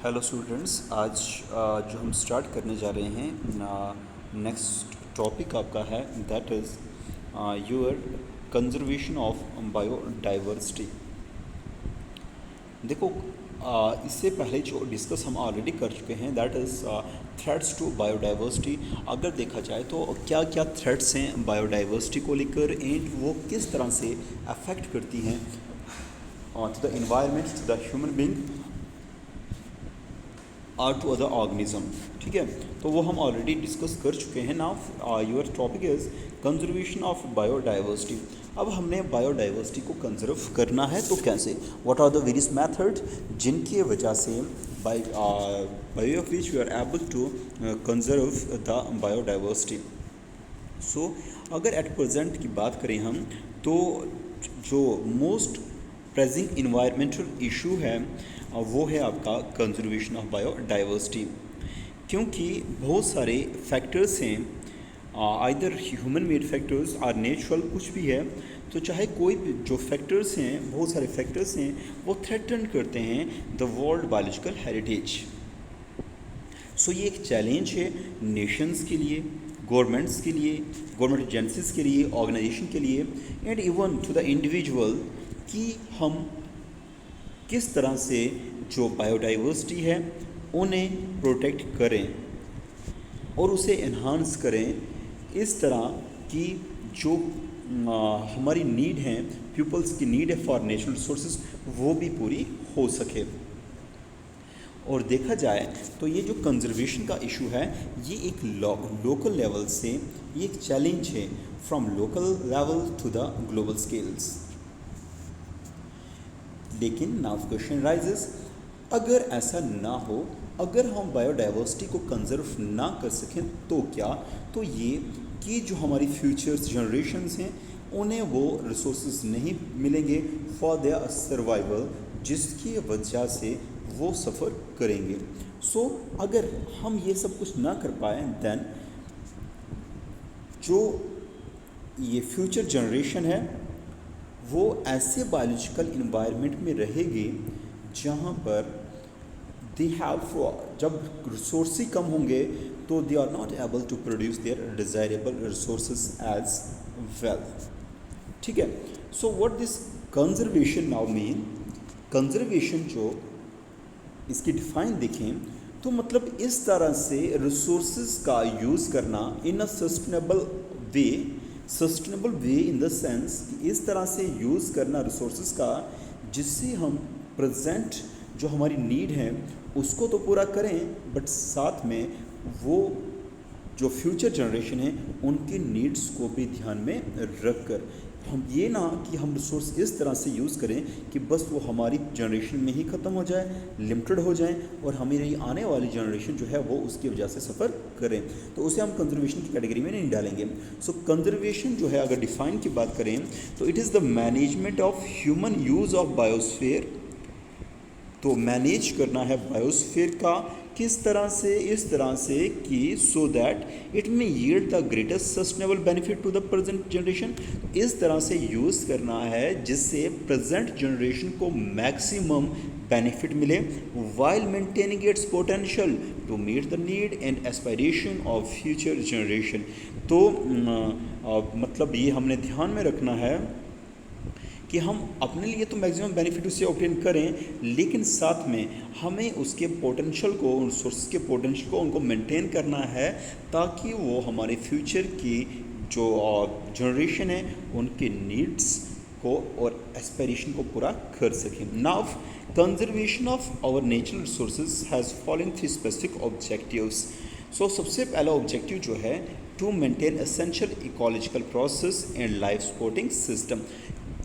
Hello students, आज जो हम स्टार्ट करने जा रहे हैं, नेक्स्ट टॉपिक आपका है that is your conservation of biodiversity. देखो, इससे पहले जो डिस्कस हम ऑलरेडी कर चुके हैं that is threats to biodiversity. अगर देखा जाए तो क्या क्या थ्रेट्स हैं बायोडाइवर्सिटी को लेकर एंड वो किस तरह से अफेक्ट करती हैं to the environment, to the human being और टू अदर ऑर्गेनिज्म। ठीक है, तो वो हम ऑलरेडी डिस्कस कर चुके हैं। Now your topic is conservation of biodiversity. अब हमने बायोडाइवर्सिटी को कंजर्व करना है तो कैसे, what are the various method जिनकी वजह से by of which we are able to conserve the biodiversity. So अगर एट प्रेजेंट की बात करें हम तो जो मोस्ट प्रेजेंट इन्वायरमेंटल इशू है वो है आपका कंजर्वेशन ऑफ बायोडाइवर्सिटी, क्योंकि बहुत सारे फैक्टर्स हैं, आइदर ह्यूमन मेड फैक्टर्स और नेचुरल कुछ भी है। तो चाहे कोई भी जो फैक्टर्स हैं, बहुत सारे फैक्टर्स हैं, वो थ्रेटन करते हैं द वर्ल्ड बायोलॉजिकल हेरिटेज। सो ये एक चैलेंज है नेशंस के लिए, गवर्नमेंट्स के लिए, गवर्नमेंट एजेंसीज के लिए, ऑर्गेनाइजेशन के लिए and even to the individual कि हम किस तरह से जो बायोडाइवर्सिटी है उन्हें प्रोटेक्ट करें और उसे एनहांस करें इस तरह कि जो हमारी नीड है, पीपल्स की नीड है फॉर नेचुरल रिसोर्सेज, वो भी पूरी हो सके। और देखा जाए तो ये जो कंजर्वेशन का इशू है ये एक लोकल लेवल से ये एक चैलेंज है, from local level to the global scales. लेकिन नाउ क्वेश्चन राइजेस, अगर ऐसा ना हो, अगर हम बायोडाइवर्सिटी को कंजर्व ना कर सकें तो क्या, तो ये कि जो हमारी फ्यूचर्स जनरेशन्स हैं उन्हें वो रिसोर्सेज नहीं मिलेंगे फॉर देयर सर्वाइवल, जिसकी वजह से वो सफ़र करेंगे। सो अगर हम ये सब कुछ ना कर पाए देन जो ये फ्यूचर जनरेशन है वो ऐसे बायोलॉजिकल इन्वायरमेंट में रहेगी जहाँ पर दे हैव, जब रिसोर्स कम होंगे तो they are not able to produce their desirable resources as well. ठीक है, so what this conservation now mean, conservation जो इसकी डिफाइन देखें तो मतलब इस तरह से रिसोर्सेज का यूज़ करना in a sustainable way, sustainable way in the sense कि इस तरह से यूज़ करना रिसोर्सेज का जिससे हम प्रेजेंट जो हमारी नीड है उसको तो पूरा करें, बट साथ में वो जो फ्यूचर जनरेशन है उनकी नीड्स को भी ध्यान में रख कर हम ये ना कि हम रिसोर्स इस तरह से यूज़ करें कि बस वो हमारी जनरेशन में ही ख़त्म हो जाए, लिमिटेड हो जाए और हमारी आने वाली जनरेशन जो है वो उसकी वजह से सफ़र करें, तो उसे हम कंजर्वेशन की कैटेगरी में नहीं डालेंगे। सो कंजर्वेशन जो है अगर डिफ़ाइन की बात करें तो it is the management of human use of biosphere. तो मैनेज करना है बायोस्फीयर का किस तरह से, इस तरह से कि so that it may yield the greatest sustainable benefit to the present generation. इस तरह से यूज़ करना है जिससे प्रेजेंट जनरेशन को मैक्सिमम बेनिफिट मिले while maintaining its potential to meet the need and aspiration of future generation. तो मतलब ये हमने ध्यान में रखना है कि हम अपने लिए तो मैक्सिमम बेनिफिट उससे ऑब्टेन करें, लेकिन साथ में हमें उसके पोटेंशियल को, उन सोर्स के पोटेंशियल को उनको मेंटेन करना है ताकि वो हमारे फ्यूचर की जो जनरेशन है उनके नीड्स को और एस्पायरेशन को पूरा कर सकें। Now conservation of our natural resources has following 3 specific objectives. So सबसे पहला ऑब्जेक्टिव जो है to maintain essential ecological process and life supporting system.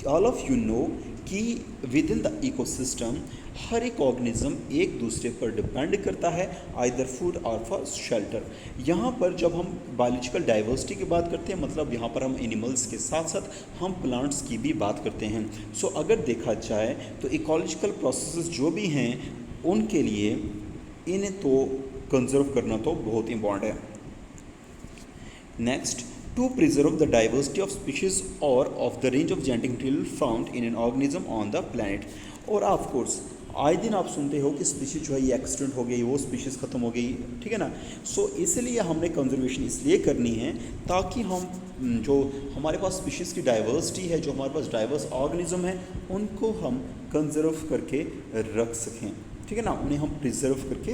All of you know कि विद इन द इकोसिस्टम हर एक ऑर्गेनिज्म एक दूसरे पर डिपेंड करता है, आइदर फूड और फॉर शेल्टर। यहाँ पर जब हम बायोलॉजिकल डाइवर्सिटी की बात करते हैं मतलब यहाँ पर हम एनिमल्स के साथ साथ हम प्लांट्स की भी बात करते हैं। सो अगर देखा जाए तो इकोलॉजिकल प्रोसेसेस जो भी हैं उनके लिए इन्हें तो कंजर्व करना तो बहुत इम्पॉर्टेंट है। Next, to preserve the diversity of species or of the range of genetic material found in an organism on the planet। और of course आए दिन आप सुनते हो कि स्पीशीज जो है ये एक्सीडेंट हो गई, वो स्पीशीज़ ख़त्म हो गई, ठीक है ना। सो इसलिए हमने कंजर्वेशन इसलिए करनी है ताकि हम जो हमारे पास स्पीशीज़ की डाइवर्सिटी है, जो हमारे पास डाइवर्स ऑर्गेनिज्म है, उनको हम कंजर्व करके रख सकें, ठीक है ना, उन्हें हम प्रिजर्व करके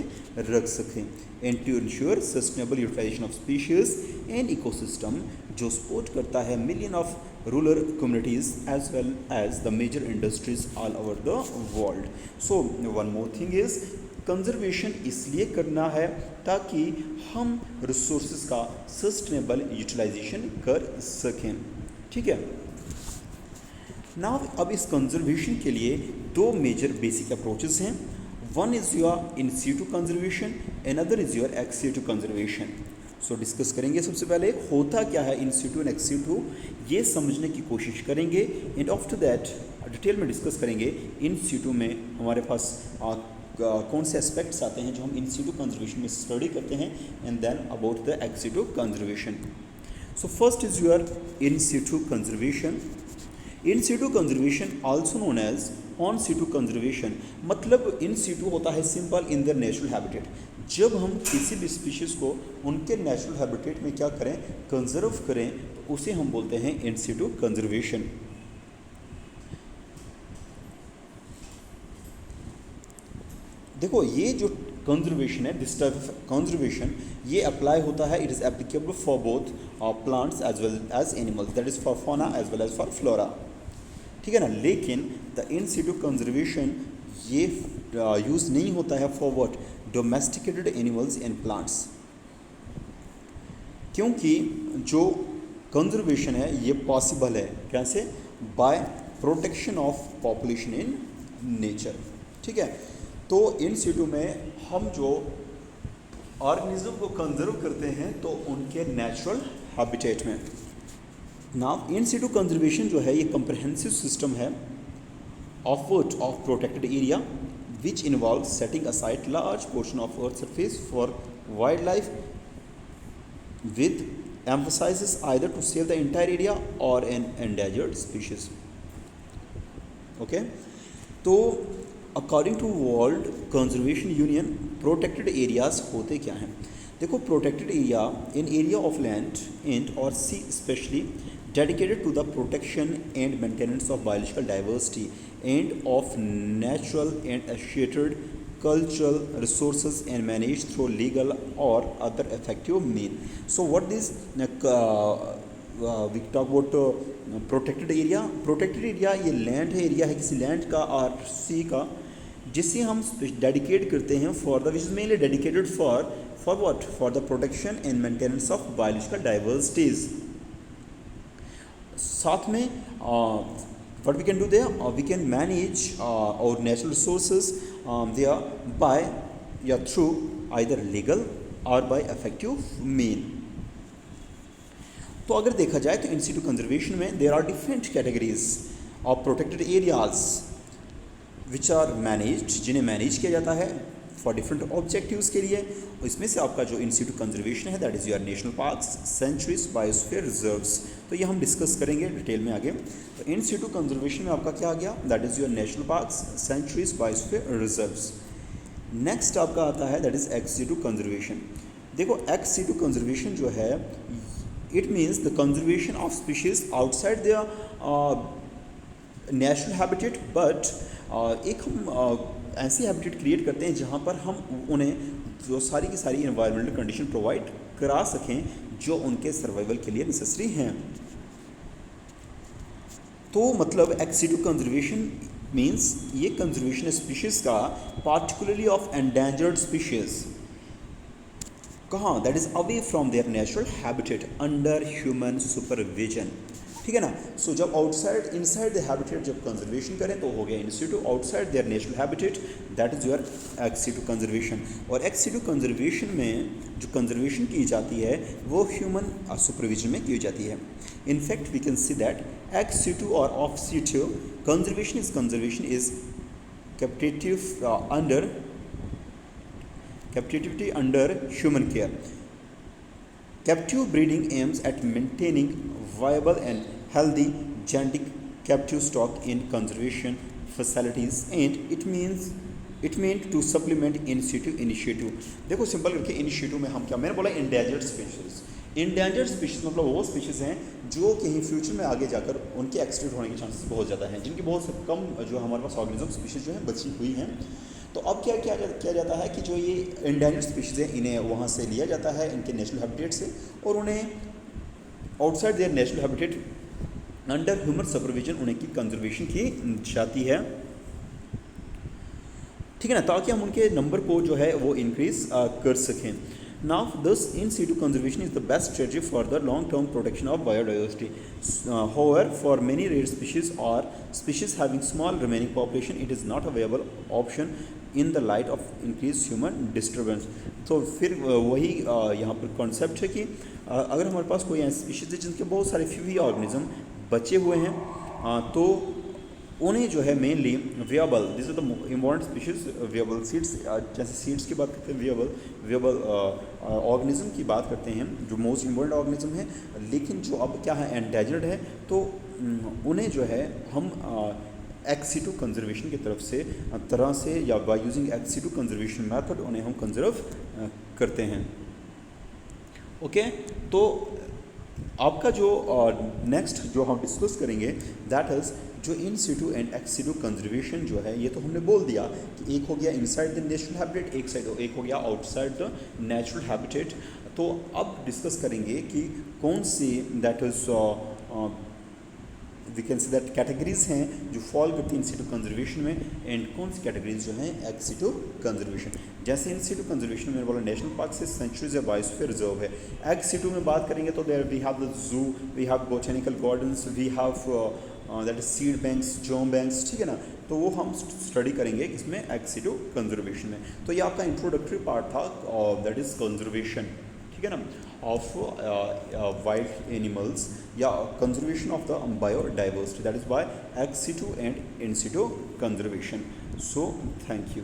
रख सकें। And to ensure sustainable utilisation of species and ecosystem, जो सपोर्ट करता है million of rural communities as well as the major industries all over the world. So one more thing is, conservation इसलिए करना है ताकि हम रिसोर्सेज का sustainable utilisation कर सकें, ठीक है। नाउ अब इस कंजर्वेशन के लिए दो मेजर बेसिक अप्रोचेस हैं। One is your in situ conservation, another is your ex situ conservation. So discuss करेंगे सबसे पहले होता क्या है in situ and ex situ, ये समझने की कोशिश करेंगे। एंड आफ्टर दैट डिटेल में डिस्कस करेंगे इन सीटू में हमारे पास कौन से एस्पेक्ट्स आते हैं जो हम इन सीटू कंजर्वेशन में स्टडी करते हैं, and then about the ex situ conservation. So first is your in situ conservation. In situ conservation also known as on situ conservation, मतलब इन सीटू होता है simple in their natural habitat. जब हम किसी भी species को उनके natural habitat में क्या करें, कंजर्व करें, तो उसे हम बोलते हैं इन सीटू कंजर्वेशन। देखो ये जो कंजर्वेशन है, दिस टाइप ऑफ कंजर्वेशन, ये अप्लाई होता है, it is applicable for both plants as well as animals, that is for fauna as well as for flora, ठीक है ना। लेकिन द इन सीटू कंजर्वेशन ये यूज़ नहीं होता है for what, domesticated animals and plants, क्योंकि जो कंजर्वेशन है ये पॉसिबल है कैसे, by protection of population in nature, ठीक है। तो इन सीटू में हम जो ऑर्गेनिज्म को कंजर्व करते हैं तो उनके नेचुरल हैबिटेट में। नाउ इन सीटू कंजर्वेशन जो है ये कंप्रहेंसिव सिस्टम है ऑफ वर्ट of protected area which involve setting aside large portion of earth surface for wildlife with emphasizes either to save the entire area और an endangered species. Okay, तो according to world conservation union protected areas होते क्या हैं। देखो, protected area in area of land and और sea specially dedicated to the protection and maintenance of biological diversity and of natural and associated cultural resources and managed through legal or other effective means. So what is we talk about protected area. Protected area ये land है, area है किसी land का और सी का, जिसे हम dedicate करते हैं for the which is mainly dedicated for what, for the protection and maintenance of biological diversities. साथ में what we can do there, we can manage our natural resources there by through either legal or by effective mean. तो अगर देखा जाए तो in situ conservation में there are different categories of protected areas which are managed, जिन्हें manage किया जाता है फॉर डिफरेंट ऑब्जेक्टिव्स के लिए। और इसमें से आपका जो इन सीटू कंजर्वेशन है that is your national parks, sanctuaries, biosphere reserves. तो ये हम डिस्कस करेंगे डिटेल में आगे। तो इन सीटू कंजर्वेशन में आपका क्या आ गया, that is your national parks, sanctuaries, biosphere reserves. Next आपका आता है that is ex situ conservation. देखो, एक्स सीटू कंजर्वेशन जो है it means the conservation of species outside their natural habitat, but एक हम ऐसी हैबिटेट क्रिएट करते हैं जहाँ पर हम उन्हें जो सारी की सारी इन्वायरमेंटल कंडीशन प्रोवाइड करा सकें जो उनके सर्वाइवल के लिए नेसेसरी हैं। तो मतलब एक्स सीटू कंजर्वेशन मीन्स ये कंजर्वेशन स्पीशीज़ का पार्टिकुलरली ऑफ एंडेंजर्ड स्पीशीज़, कहाँ, that is away from their natural habitat under human supervision, ठीक है ना। सो जब आउटसाइड इनसाइड द हैबिटेट जब कंजर्वेशन करें तो हो गया in situ, outside their natural habitat that is your ex situ conservation. और एक्स सीटू कंजर्वेशन में जो कंजर्वेशन की जाती है वो ह्यूमन सुपरविजन में की जाती है। In fact we can see that ex situ और off situ conservation is captivity under human care. Captive breeding aims at maintaining viable and healthy genetic captive stock in conservation facilities, and it means it mean to supplement initiative. देखो simple करके initiative में हम क्या, मैंने बोला endangered species. Endangered species मतलब वो species हैं जो कहीं फ्यूचर में आगे जाकर उनके एक्सटिंक्ट होने के चांसेस बहुत ज़्यादा हैं, जिनकी बहुत कम जो हमारे पास ऑर्गेनिज्म स्पीशीज़ जो हैं बची हुई हैं। तो अब क्या किया जाता है कि जो ये इंडेंजर्ड स्पीशीज़ हैं इन्हें वहाँ से लिया जाता है इनके नेचुरल हैबिटेट से, और उन्हें outside their natural habitat under human supervision उन्हें की कंजर्वेशन की जाती है, ठीक है ना, ताकि हम उनके नंबर को जो है वो इंक्रीज कर सकें। Now this in situ conservation is the best strategy for the long term protection of biodiversity. However for many rare species और species having small remaining population it is not available option in the light of increase human disturbance. तो फिर वही यहाँ पर concept है कि अगर हमारे पास कोई ऐसी स्पीशीज है जिनके बहुत सारे फ्यू ही ऑर्गेनिज्म बचे हुए हैं, तो उन्हें जो है mainly viable, this is the important species viable seeds, जैसे सीड्स की बात करते हैं वियबल ऑर्गेनिज्म की बात करते हैं जो मोस्ट इम्पॉर्टेंट ऑर्गेनिज्म है, लेकिन जो अब क्या है एंडेंजर्ड है, तो उन्हें जो है हम एक्सिटू कंजर्वेशन की तरह से या by using ex situ conservation method उन्हें हम कंजर्व करते हैं। ओके, तो आपका जो नेक्स्ट जो हम डिस्कस करेंगे दैट इज़ जो in situ and ex situ conservation जो है, ये तो हमने बोल दिया कि एक हो गया इनसाइड द नेचुरल हैबिटेट, एक हो गया आउटसाइड द नेचुरल हैबिटेट। तो अब डिस्कस करेंगे कि कौन सी that is we can see that categories हैं जो फॉल करती हैं इन सिटू कंजर्वेशन में, एंड कौन सी कैटेगरीज जो हैं एक्स सिटू कंजर्वेशन। जैसे इन सिटू कंजर्वेशन में बोला नेशनल पार्क से सेंचुरीज या बायोस्फीयर रिजर्व है। एक्स सिटू में बात करेंगे तो there we have the zoo, we have botanical gardens, we have that is seed banks, germ banks, ठीक है ना। तो वो हम स्टडी करेंगे इसमें एक्स सिटू कंजर्वेशन में। तो ये आपका इंट्रोडक्टरी पार्ट था दैट इज कंजर्वेशन, ठीक है ना, ऑफ वाइल्ड एनिमल्स या conservation of the biodiversity, that is by ex situ and in Situ conservation. So thank you.